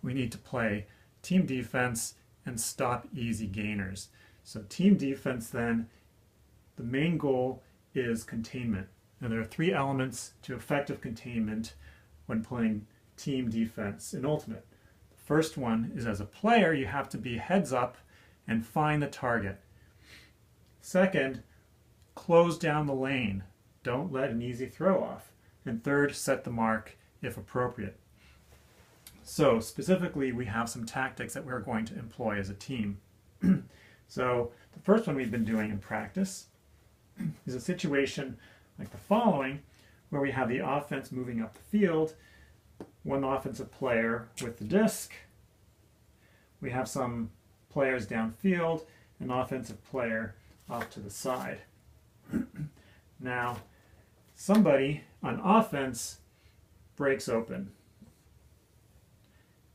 we need to play team defense and stop easy gainers. So team defense then, the main goal is containment. And there are three elements to effective containment when playing team defense in Ultimate. The first one is, as a player, you have to be heads up and find the target. Second, close down the lane. Don't let an easy throw off. And third, set the mark if appropriate. So specifically, we have some tactics that we're going to employ as a team. So the first one we've been doing in practice is a situation like the following, where we have the offense moving up the field, one offensive player with the disc, we have some players downfield, an offensive player off to the side. Now, somebody on offense breaks open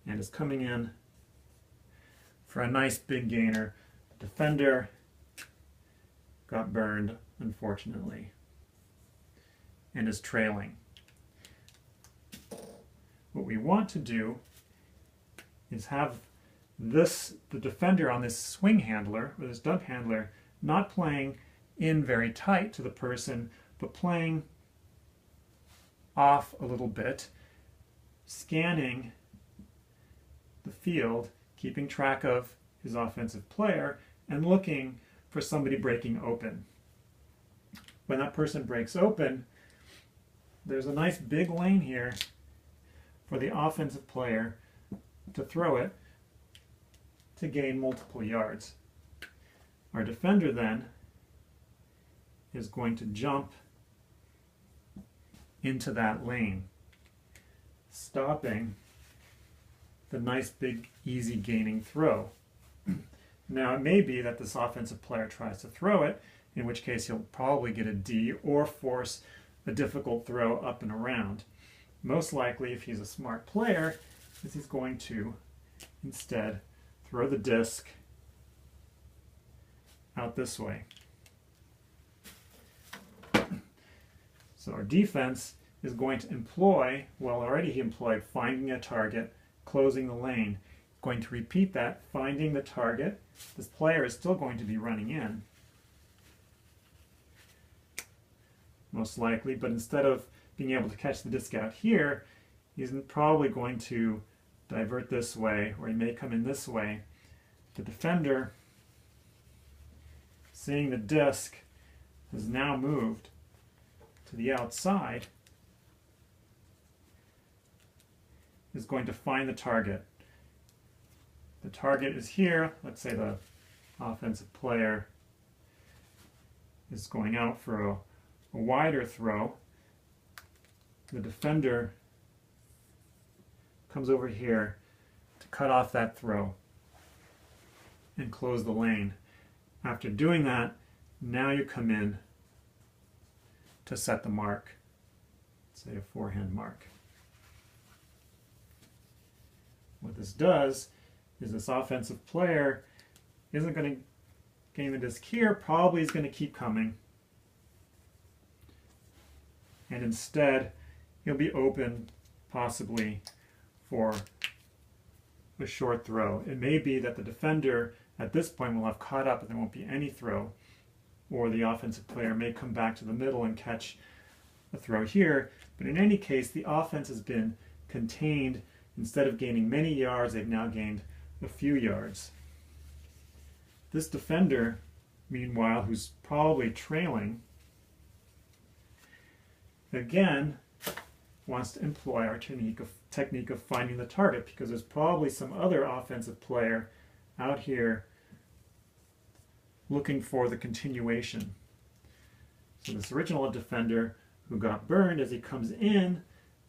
and is coming in for a nice big gainer. The defender got burned, unfortunately, and is trailing. What we want to do is have the defender on this swing handler, or this dunk handler, not playing in very tight to the person, but playing off a little bit, scanning the field, keeping track of his offensive player, and looking for somebody breaking open. When that person breaks open, there's a nice big lane here for the offensive player to throw it to gain multiple yards. Our defender then is going to jump into that lane, stopping the nice big easy gaining throw. Now, it may be that this offensive player tries to throw it, in which case he'll probably get a D or force a difficult throw up and around. Most likely, if he's a smart player, is he's going to instead throw the disc out this way. So our defense is going to employ, well, already he employed finding a target, closing the lane. Going to repeat that, finding the target. This player is still going to be running in, most likely, but instead of being able to catch the disc out here, he's probably going to divert this way, or he may come in this way. The defender, seeing the disc, has now moved to the outside, is going to find the target. The target is here. Let's say the offensive player is going out for a wider throw. The defender comes over here to cut off that throw and close the lane. After doing that, now you come in to set the mark, say a forehand mark. What this does is this offensive player isn't going to gain the disc here, probably is going to keep coming, and instead he'll be open possibly for a short throw. It may be that the defender at this point will have caught up and there won't be any throw, or the offensive player may come back to the middle and catch a throw here, but in any case the offense has been contained. Instead of gaining many yards, they've now gained a few yards. This defender, meanwhile, who's probably trailing, again wants to employ our technique of finding the target, because there's probably some other offensive player out here looking for the continuation. So this original defender who got burned, as he comes in,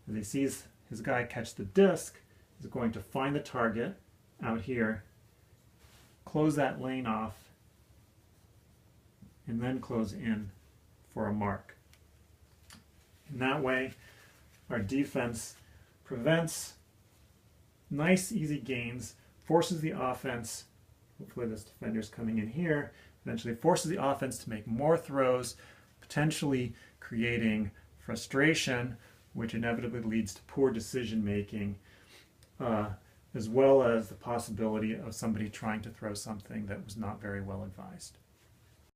as he sees his guy catch the disc, is going to find the target out here, close that lane off, and then close in for a mark. In that way, our defense prevents nice, easy gains, forces the offense, hopefully this defender's coming in here, eventually forces the offense to make more throws, potentially creating frustration, which inevitably leads to poor decision making, as well as the possibility of somebody trying to throw something that was not very well advised.